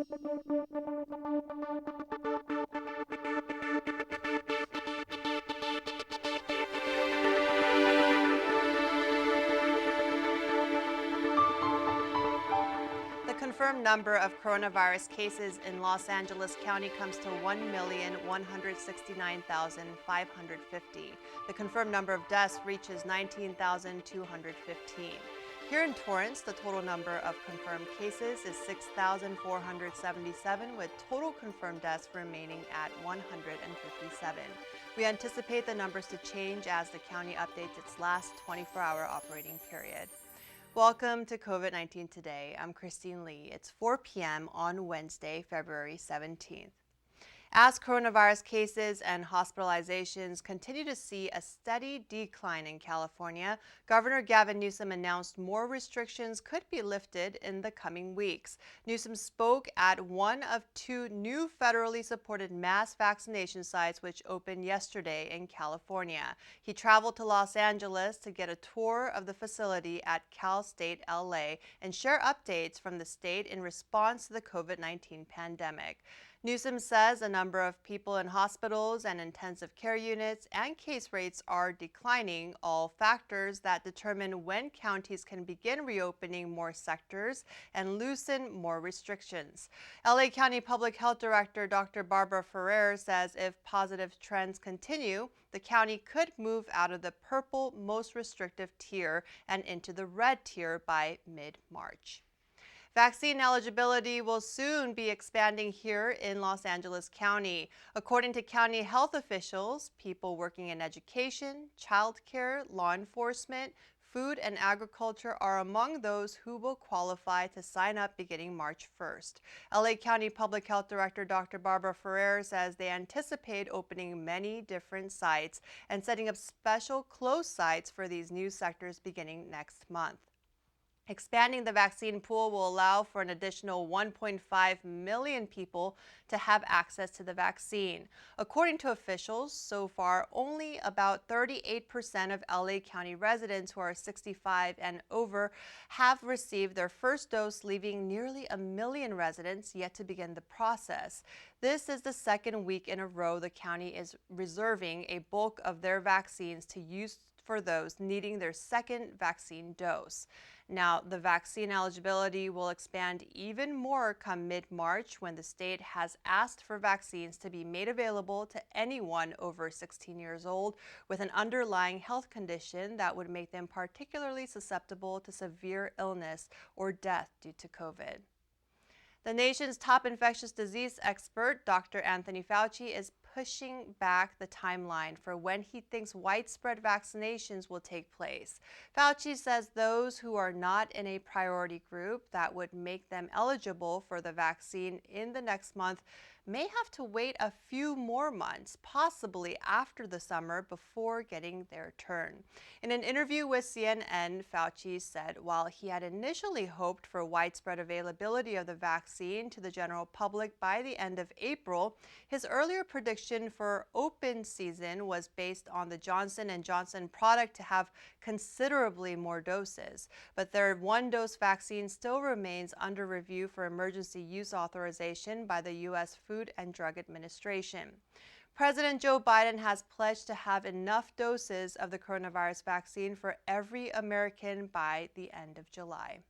The confirmed number of coronavirus cases in Los Angeles County comes to 1,169,550. The confirmed number of deaths reaches 19,215. Here in Torrance, the total number of confirmed cases is 6,477, with total confirmed deaths remaining at 157. We anticipate the numbers to change as the county updates its last 24-hour operating period. Welcome to COVID-19 Today. I'm Christine Lee. It's 4 p.m. on Wednesday, February 17th. As coronavirus cases and hospitalizations continue to see a steady decline in California, Governor Gavin Newsom announced more restrictions could be lifted in the coming weeks. Newsom spoke at one of two new federally supported mass vaccination sites which opened yesterday in California. He traveled to Los Angeles to get a tour of the facility at Cal State LA and share updates from the state in response to the COVID-19 pandemic. Newsom says a number of people in hospitals and intensive care units and case rates are declining, all factors that determine when counties can begin reopening more sectors and loosen more restrictions. LA County Public Health Director Dr. Barbara Ferrer says if positive trends continue, the county could move out of the purple most restrictive tier and into the red tier by mid-March. Vaccine eligibility will soon be expanding here in Los Angeles County. According to county health officials, people working in education, childcare, law enforcement, food and agriculture are among those who will qualify to sign up beginning March 1st. LA County Public Health Director Dr. Barbara Ferrer says they anticipate opening many different sites and setting up special closed sites for these new sectors beginning next month. Expanding the vaccine pool will allow for an additional 1.5 million people to have access to the vaccine. According to officials, so far only about 38% of LA County residents who are 65 and over have received their first dose, leaving nearly 1 million residents yet to begin the process. This is the second week in a row the county is reserving a bulk of their vaccines to use for those needing their second vaccine dose. Now, the vaccine eligibility will expand even more come mid-March when the state has asked for vaccines to be made available to anyone over 16 years old with an underlying health condition that would make them particularly susceptible to severe illness or death due to COVID. The nation's top infectious disease expert, Dr. Anthony Fauci, is pushing back the timeline for when he thinks widespread vaccinations will take place. Fauci says those who are not in a priority group that would make them eligible for the vaccine in the next month may have to wait a few more months, possibly after the summer, before getting their turn. In an interview with CNN, Fauci said while he had initially hoped for widespread availability of the vaccine to the general public by the end of April, his earlier prediction for open season was based on the Johnson & Johnson product to have considerably more doses. But their one-dose vaccine still remains under review for emergency use authorization by the U.S. Food and Drug Administration. President Joe Biden has pledged to have enough doses of the coronavirus vaccine for every American by the end of July.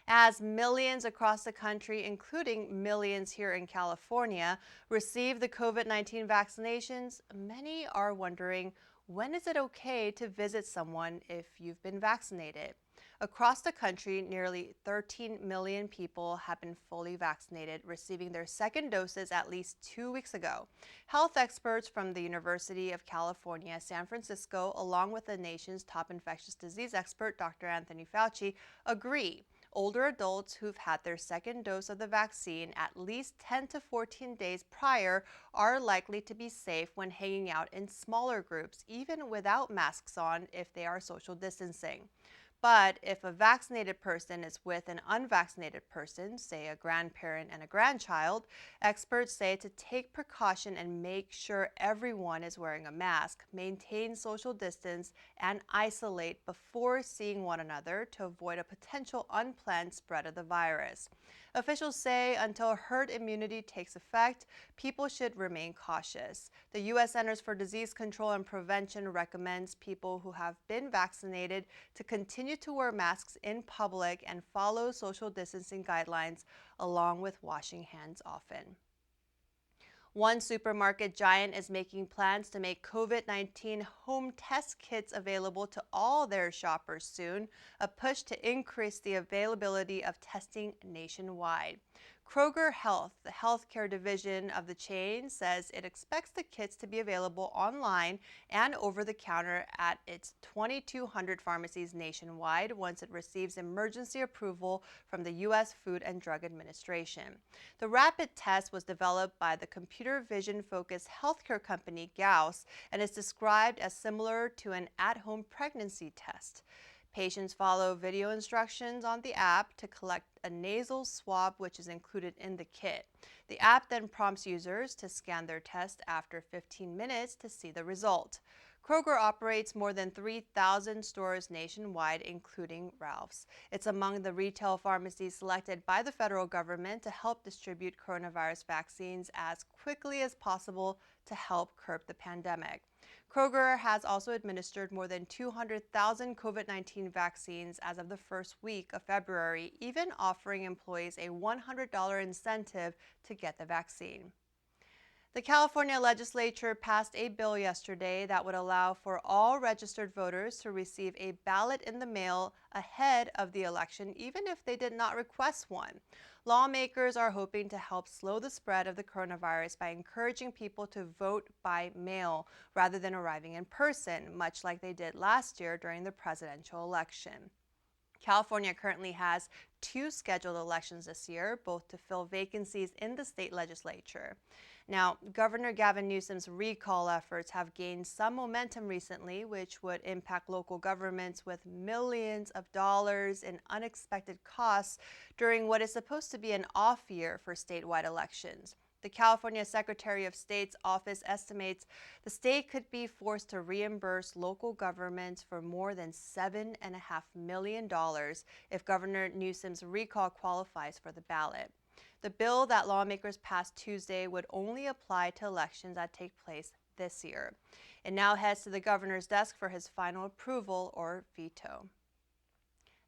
As millions across the country, including millions here in California, receive the COVID-19 vaccinations, many are wondering, when is it okay to visit someone if you've been vaccinated? Across the country, nearly 13 million people have been fully vaccinated, receiving their second doses at least 2 weeks ago. Health experts from the University of California, San Francisco, along with the nation's top infectious disease expert, Dr. Anthony Fauci, agree. Older adults who've had their second dose of the vaccine at least 10 to 14 days prior are likely to be safe when hanging out in smaller groups, even without masks on if they are social distancing. But if a vaccinated person is with an unvaccinated person, say a grandparent and a grandchild, experts say to take precaution and make sure everyone is wearing a mask, maintain social distance, and isolate before seeing one another to avoid a potential unplanned spread of the virus. Officials say until herd immunity takes effect, people should remain cautious. The U.S. Centers for Disease Control and Prevention recommends people who have been vaccinated to continue to wear masks in public and follow social distancing guidelines, along with washing hands often. One supermarket giant is making plans to make COVID-19 home test kits available to all their shoppers soon, a push to increase the availability of testing nationwide. Kroger Health, the healthcare division of the chain, says it expects the kits to be available online and over the counter at its 2,200 pharmacies nationwide once it receives emergency approval from the U.S. Food and Drug Administration. The rapid test was developed by the computer vision-focused healthcare company Gauss and is described as similar to an at-home pregnancy test. Patients follow video instructions on the app to collect a nasal swab, which is included in the kit. The app then prompts users to scan their test after 15 minutes to see the result. Kroger operates more than 3,000 stores nationwide, including Ralph's. It's among the retail pharmacies selected by the federal government to help distribute coronavirus vaccines as quickly as possible to help curb the pandemic. Kroger has also administered more than 200,000 COVID-19 vaccines as of the first week of February, even offering employees a $100 incentive to get the vaccine. The California legislature passed a bill yesterday that would allow for all registered voters to receive a ballot in the mail ahead of the election, even if they did not request one. Lawmakers are hoping to help slow the spread of the coronavirus by encouraging people to vote by mail rather than arriving in person, much like they did last year during the presidential election. California currently has 2 scheduled elections this year, both to fill vacancies in the state legislature. Now, Governor Gavin Newsom's recall efforts have gained some momentum recently, which would impact local governments with millions of dollars in unexpected costs during what is supposed to be an off year for statewide elections. The California Secretary of State's office estimates the state could be forced to reimburse local governments for more than $7.5 million if Governor Newsom's recall qualifies for the ballot. The bill that lawmakers passed Tuesday would only apply to elections that take place this year. It now heads to the governor's desk for his final approval or veto.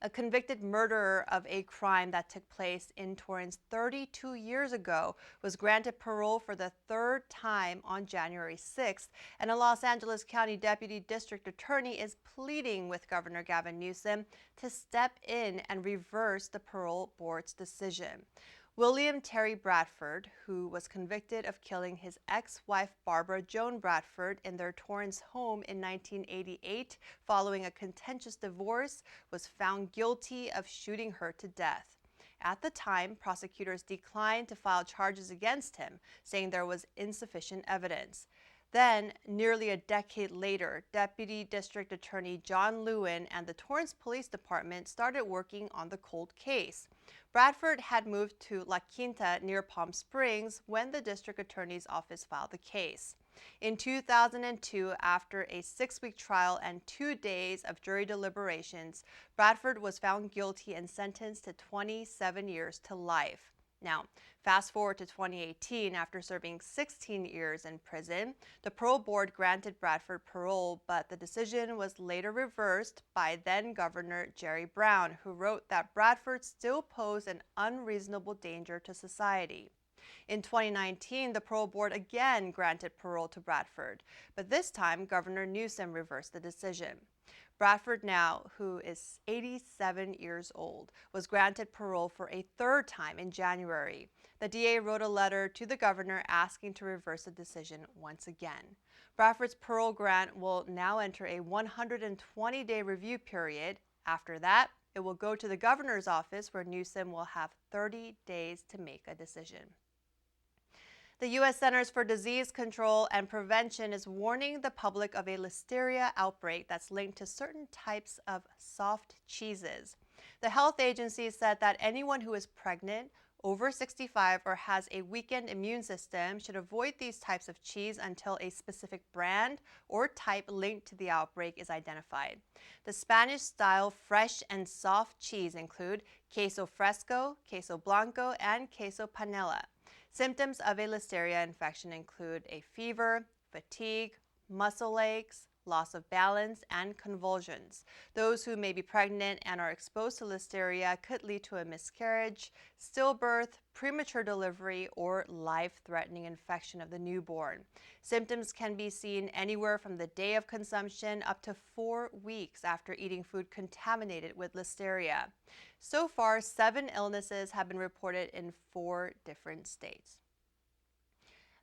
A convicted murderer of a crime that took place in Torrance 32 years ago was granted parole for the 3rd time on January 6th, and a Los Angeles County Deputy District Attorney is pleading with Governor Gavin Newsom to step in and reverse the parole board's decision. William Terry Bradford, who was convicted of killing his ex-wife Barbara Joan Bradford in their Torrance home in 1988 following a contentious divorce, was found guilty of shooting her to death. At the time, prosecutors declined to file charges against him, saying there was insufficient evidence. Then, nearly a decade later, Deputy District Attorney John Lewin and the Torrance Police Department started working on the cold case. Bradford had moved to La Quinta near Palm Springs when the district attorney's office filed the case. In 2002, after a 6-week trial and 2 days of jury deliberations, Bradford was found guilty and sentenced to 27 years to life. Now, fast forward to 2018, after serving 16 years in prison, the parole board granted Bradford parole, but the decision was later reversed by then-Governor Jerry Brown, who wrote that Bradford still posed an unreasonable danger to society. In 2019, the parole board again granted parole to Bradford, but this time Governor Newsom reversed the decision. Bradford now, who is 87 years old, was granted parole for a 3rd time in January. The DA wrote a letter to the governor asking to reverse the decision once again. Bradford's parole grant will now enter a 120-day review period. After that, it will go to the governor's office, where Newsom will have 30 days to make a decision. The U.S. Centers for Disease Control and Prevention is warning the public of a Listeria outbreak that's linked to certain types of soft cheeses. The health agency said that anyone who is pregnant, over 65 or has a weakened immune system should avoid these types of cheese until a specific brand or type linked to the outbreak is identified. The Spanish-style fresh and soft cheese include queso fresco, queso blanco, and queso panela. Symptoms of a Listeria infection include a fever, fatigue, muscle aches, loss of balance, and convulsions. Those who may be pregnant and are exposed to Listeria could lead to a miscarriage, stillbirth, premature delivery, or life-threatening infection of the newborn. Symptoms can be seen anywhere from the day of consumption up to 4 weeks after eating food contaminated with Listeria. So far, 7 illnesses have been reported in 4 different states.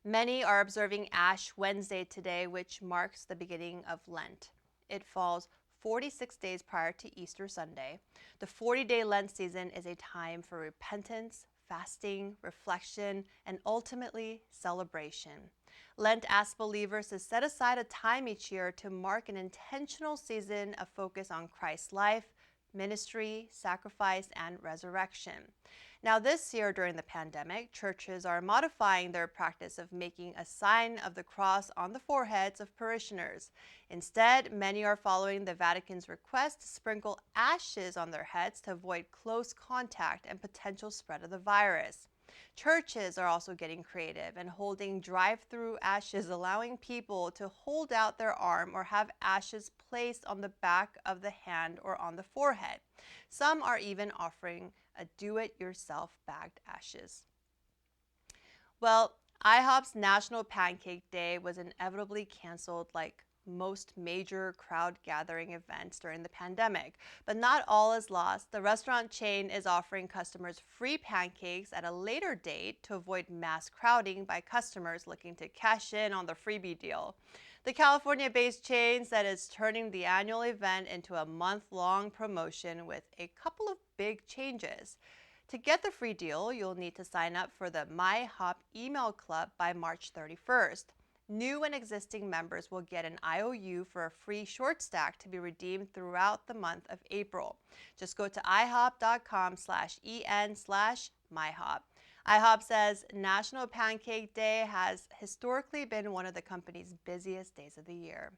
Many are observing Ash Wednesday today, which marks the beginning of Lent. It falls 46 days prior to Easter Sunday. The 40-day Lent season is a time for repentance, fasting, reflection, and ultimately celebration. Lent asks believers to set aside a time each year to mark an intentional season of focus on Christ's life, ministry, sacrifice, and resurrection. Now, this year during the pandemic, churches are modifying their practice of making a sign of the cross on the foreheads of parishioners. Instead, many are following the Vatican's request to sprinkle ashes on their heads to avoid close contact and potential spread of the virus. Churches are also getting creative and holding drive-through ashes, allowing people to hold out their arm or have ashes placed on the back of the hand or on the forehead. Some are even offering a do-it-yourself bagged ashes. Well, IHOP's National Pancake Day was inevitably canceled like most major crowd gathering events during the pandemic. But not all is lost. The restaurant chain is offering customers free pancakes at a later date to avoid mass crowding by customers looking to cash in on the freebie deal. The California-based chain said it's turning the annual event into a month-long promotion with a couple of big changes. To get the free deal, you'll need to sign up for the MyHop email club by March 31st. New and existing members will get an IOU for a free short stack to be redeemed throughout the month of April. Just go to ihop.com/en/myhop. IHOP says National Pancake Day has historically been one of the company's busiest days of the year.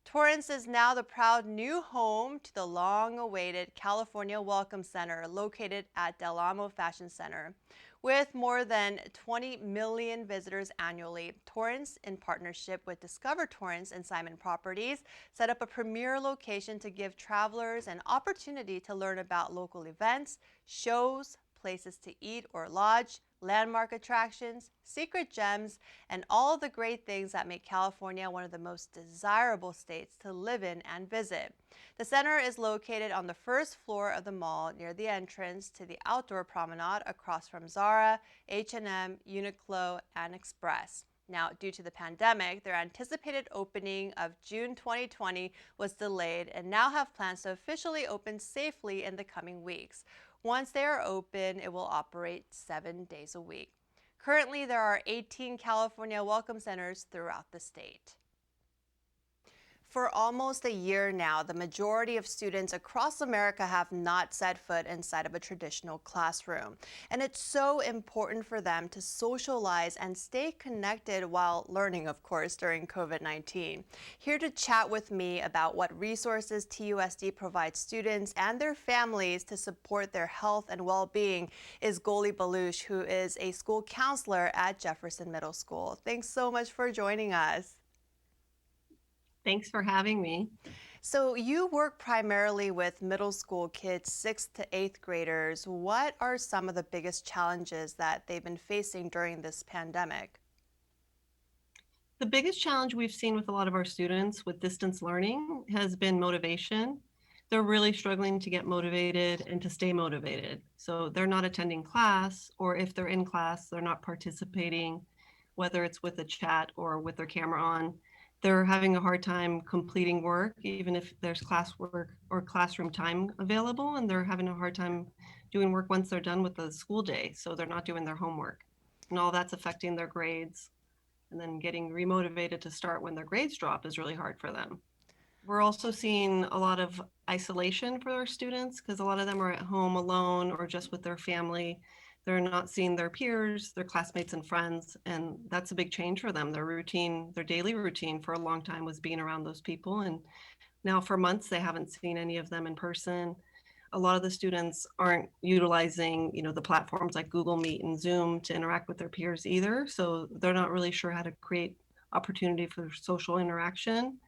Torrance is now the proud new home to the long-awaited California Welcome Center located at Del Amo Fashion Center. With more than 20 million visitors annually, Torrance, in partnership with Discover Torrance and Simon Properties, set up a premier location to give travelers an opportunity to learn about local events, shows, places to eat or lodge, landmark attractions, secret gems, and all the great things that make California one of the most desirable states to live in and visit. The center is located on the first floor of the mall near the entrance to the outdoor promenade across from Zara, H&M, Uniqlo, and Express. Now, due to the pandemic, their anticipated opening of June 2020 was delayed and now have plans to officially open safely in the coming weeks. Once they are open, it will operate 7 days a week. Currently, there are 18 California Welcome Centers throughout the state. For almost a year now, the majority of students across America have not set foot inside of a traditional classroom. And it's so important for them to socialize and stay connected while learning, of course, during COVID-19. Here to chat with me about what resources TUSD provides students and their families to support their health and well-being is Goli Baluch, who is a school counselor at Jefferson Middle School. Thanks so much for joining us. Thanks for having me. So you work primarily with middle school kids, 6th to 8th graders. What are some of the biggest challenges that they've been facing during this pandemic? The biggest challenge we've seen with a lot of our students with distance learning has been motivation. They're really struggling to get motivated and to stay motivated. So they're not attending class, or if they're in class, they're not participating, whether it's with a chat or with their camera on. They're having a hard time completing work, even if there's classwork or classroom time available, and they're having a hard time doing work once they're done with the school day. So they're not doing their homework. And all that's affecting their grades. And then getting remotivated to start when their grades drop is really hard for them. We're also seeing a lot of isolation for our students because a lot of them are at home alone or just with their family. They're not seeing their peers, their classmates and friends, and that's a big change for them. Their routine, their daily routine for a long time was being around those people, and now for months they haven't seen any of them in person. A lot of the students aren't utilizing, the platforms like Google Meet and Zoom to interact with their peers either, so they're not really sure how to create opportunity for social interaction.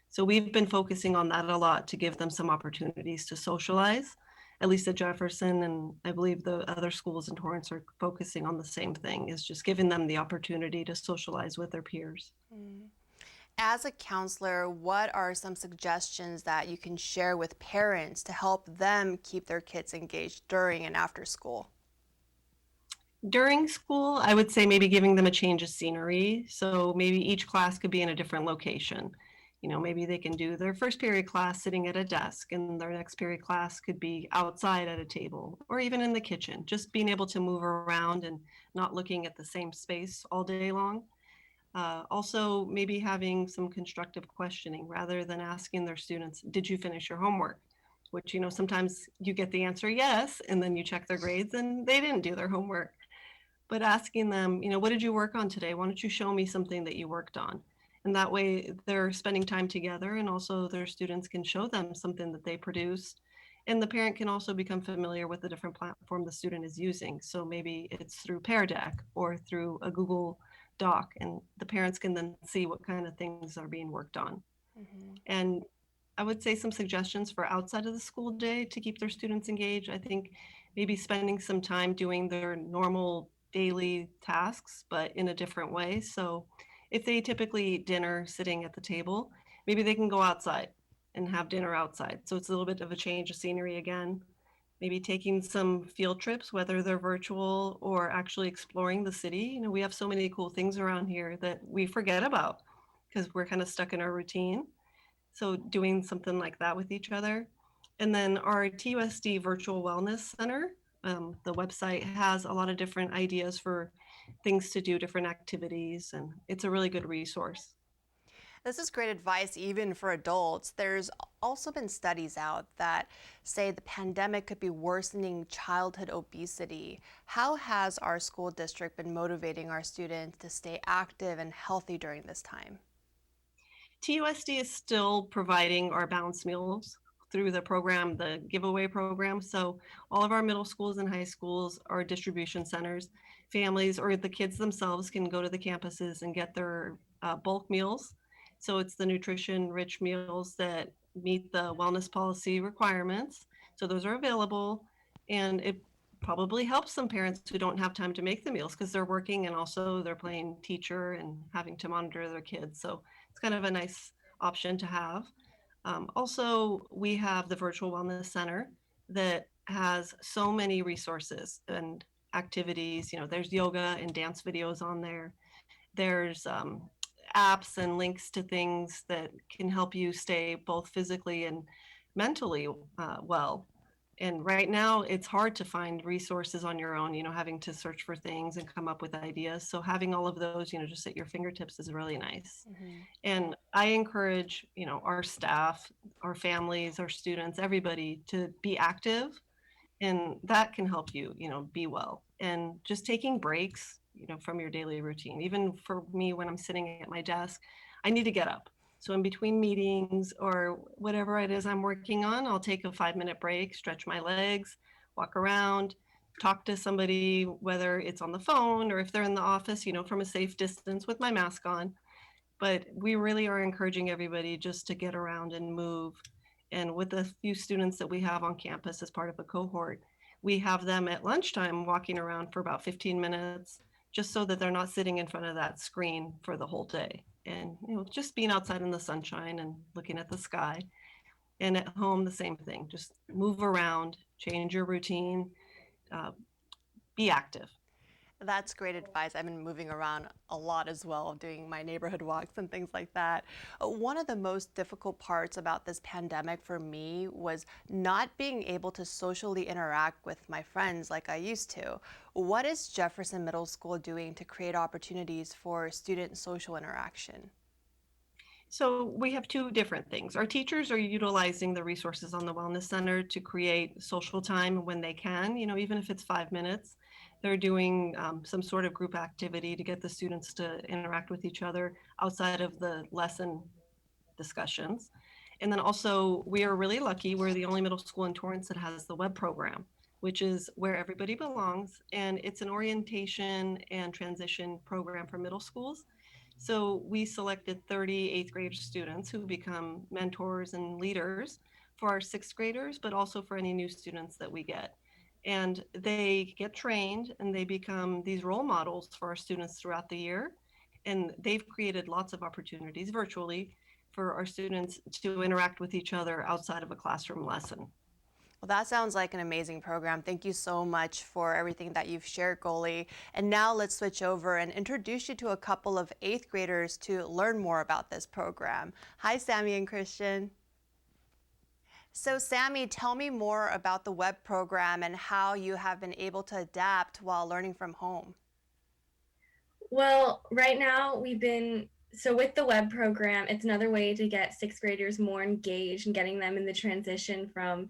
So we've been focusing on that a lot to give them some opportunities to socialize. At least at Jefferson, and I believe the other schools in Torrance are focusing on the same thing, is just giving them the opportunity to socialize with their peers. Mm. As a counselor, what are some suggestions that you can share with parents to help them keep their kids engaged during and after school? During school, I would say maybe giving them a change of scenery. So maybe each class could be in a different location. Maybe they can do their first period class sitting at a desk, and their next period class could be outside at a table or even in the kitchen. Just being able to move around and not looking at the same space all day long. Also, maybe having some constructive questioning rather than asking their students, did you finish your homework? Which, sometimes you get the answer yes, and then you check their grades and they didn't do their homework. But asking them, what did you work on today? Why don't you show me something that you worked on? And that way they're spending time together, and also their students can show them something that they produced. And the parent can also become familiar with the different platform the student is using. So maybe it's through Pear Deck or through a Google Doc, and the parents can then see what kind of things are being worked on. Mhm. And I would say some suggestions for outside of the school day to keep their students engaged. I think maybe spending some time doing their normal daily tasks, but in a different way. So if they typically eat dinner sitting at the table, maybe they can go outside and have dinner outside. So it's a little bit of a change of scenery again. Maybe taking some field trips, whether they're virtual or actually exploring the city. We have so many cool things around here that we forget about because we're kind of stuck in our routine. So doing something like that with each other. And then our TUSD Virtual Wellness Center, the website has a lot of different ideas for things to do, different activities, and it's a really good resource. This is great advice even for adults. There's also been studies out that say the pandemic could be worsening childhood obesity. How has our school district been motivating our students to stay active and healthy during this time? TUSD is still providing our balanced meals through the program, the giveaway program. So all of our middle schools and high schools are distribution centers. Families or the kids themselves can go to the campuses and get their bulk meals. So it's the nutrition rich meals that meet the wellness policy requirements. So those are available, and it probably helps some parents who don't have time to make the meals because they're working and also they're playing teacher and having to monitor their kids. So it's kind of a nice option to have. Also, we have the Virtual Wellness Center that has so many resources and activities. There's yoga and dance videos on there. There's apps and links to things that can help you stay both physically and mentally well. And right now, it's hard to find resources on your own, having to search for things and come up with ideas. So having all of those, just at your fingertips is really nice. Mhm. And I encourage, our staff, our families, our students, everybody to be active, and that can help you, be well. And just taking breaks, from your daily routine. Even for me, when I'm sitting at my desk, I need to get up. So in between meetings or whatever it is I'm working on, I'll take a 5-minute break, stretch my legs, walk around, talk to somebody, whether it's on the phone or if they're in the office, from a safe distance with my mask on. But we really are encouraging everybody just to get around and move. And with the few students that we have on campus as part of a cohort, we have them at lunchtime walking around for about 15 minutes, just so that they're not sitting in front of that screen for the whole day. And just being outside in the sunshine and looking at the sky. And at home, the same thing. Just move around, change your routine, uh, be active. That's great advice. I've been moving around a lot as well, doing my neighborhood walks and things like that. One of the most difficult parts about this pandemic for me was not being able to socially interact with my friends like I used to. What is Jefferson Middle School doing to create opportunities for student social interaction? So we have two different things. Our teachers are utilizing the resources on the Wellness Center to create social time when they can, even if it's 5 minutes. They're doing some sort of group activity to get the students to interact with each other outside of the lesson discussions. And then also, we are really lucky. We're the only middle school in Torrance that has the web program, which is where everybody belongs. And it's an orientation and transition program for middle schools. So we selected 30 eighth grade students who become mentors and leaders for our sixth graders, but also for any new students that we get. And they get trained and they become these role models for our students throughout the year. And they've created lots of opportunities virtually for our students to interact with each other outside of a classroom lesson. Well, that sounds like an amazing program. Thank you so much for everything that you've shared, Goalie. And now let's switch over and introduce you to a couple of eighth graders to learn more about this program. Hi, Sammy and Christian. So Sammy, tell me more about the web program and how you have been able to adapt while learning from home. Well, right now with the web program, it's another way to get sixth graders more engaged and getting them in the transition from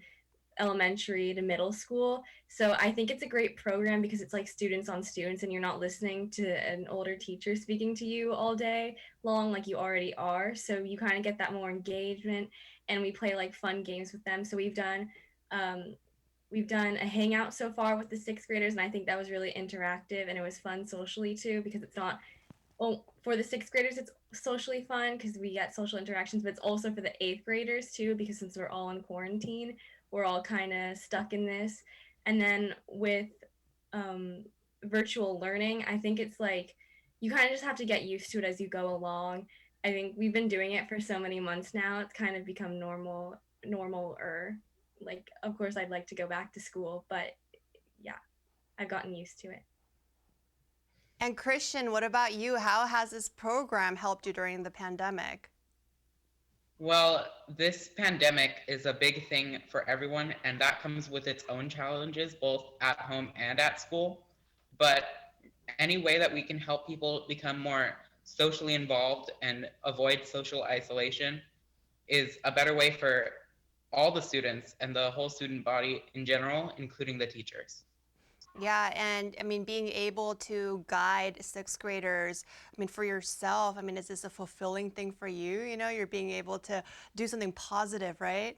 elementary to middle school. So I think it's a great program because it's like students on students and you're not listening to an older teacher speaking to you all day long like you already are. So you kind of get that more engagement and we play like fun games with them. So we've done a hangout so far with the sixth graders and I think that was really interactive and it was fun socially too because it's not well, for the sixth graders, it's socially fun because we get social interactions, but it's also for the eighth graders too, because since we're all in quarantine, we're all kind of stuck in this. And then with virtual learning, I think it's like you kind of just have to get used to it as you go along. I think we've been doing it for so many months now, it's kind of become normal or like, of course, I'd like to go back to school, but yeah, I've gotten used to it. And Christian, what about you? How has this program helped you during the pandemic? Well, this pandemic is a big thing for everyone, and that comes with its own challenges, both at home and at school. But any way that we can help people become more socially involved and avoid social isolation is a better way for all the students and the whole student body in general, including the teachers. Yeah, and I mean, being able to guide sixth graders, I mean, for yourself, I mean, is this a fulfilling thing for you? You know, you're being able to do something positive, right?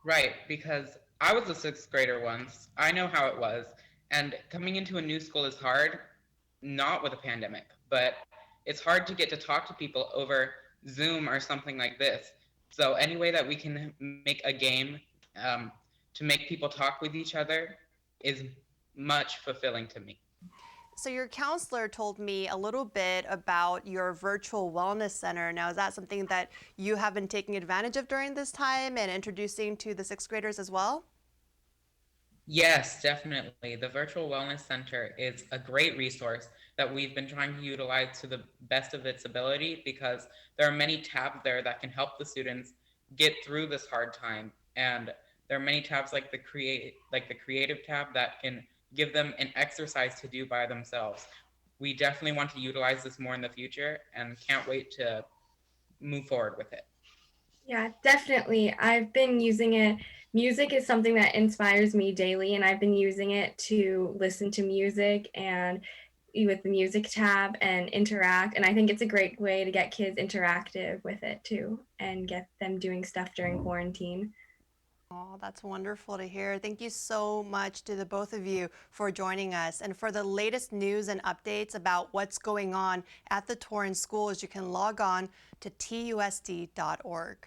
Right, because I was a sixth grader once. I know how it was. And coming into a new school is hard, not with a pandemic, but it's hard to get to talk to people over Zoom or something like this. So, any way that we can make a game to make people talk with each other is much fulfilling to me. So your counselor told me a little bit about your virtual wellness center. Now, is that something that you have been taking advantage of during this time and introducing to the sixth graders as well? Yes, definitely. The Virtual Wellness Center is a great resource that we've been trying to utilize to the best of its ability because there are many tabs there that can help the students get through this hard time. And there are many tabs like the creative tab that can give them an exercise to do by themselves. We definitely want to utilize this more in the future and can't wait to move forward with it. Yeah, definitely. I've been using it. Music is something that inspires me daily, and I've been using it to listen to music and with the music tab and interact. And I think it's a great way to get kids interactive with it too and get them doing stuff during quarantine. Oh, that's wonderful to hear. Thank you so much to the both of you for joining us. And for the latest news and updates about what's going on at the Torrance schools, you can log on to tusd.org.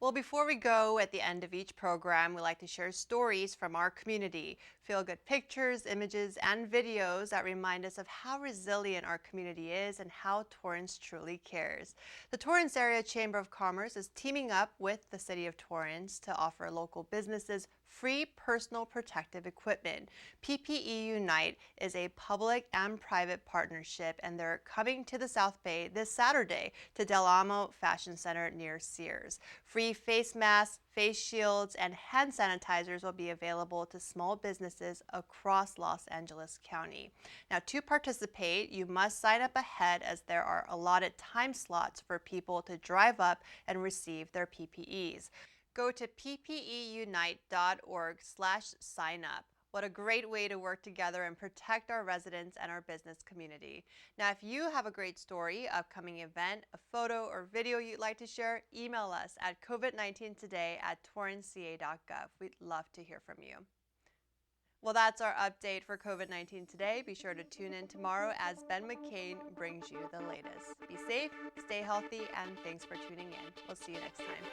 Well, before we go, at the end of each program, we like to share stories from our community. Feel-good pictures, images, and videos that remind us of how resilient our community is and how Torrance truly cares. The Torrance Area Chamber of Commerce is teaming up with the City of Torrance to offer local businesses free personal protective equipment. PPE Unite is a public and private partnership, and they're coming to the South Bay this Saturday to Del Amo Fashion Center near Sears. Free face masks, face shields, and hand sanitizers will be available to small businesses across Los Angeles County. Now, to participate, you must sign up ahead as there are allotted time slots for people to drive up and receive their PPEs. Go to ppeunite.org/sign-up. What a great way to work together and protect our residents and our business community. Now, if you have a great story, upcoming event, a photo or video you'd like to share, email us at covid19today@torranceca.gov. We'd love to hear from you. Well, that's our update for COVID-19 today. Be sure to tune in tomorrow as Ben McCain brings you the latest. Be safe, stay healthy, and thanks for tuning in. We'll see you next time.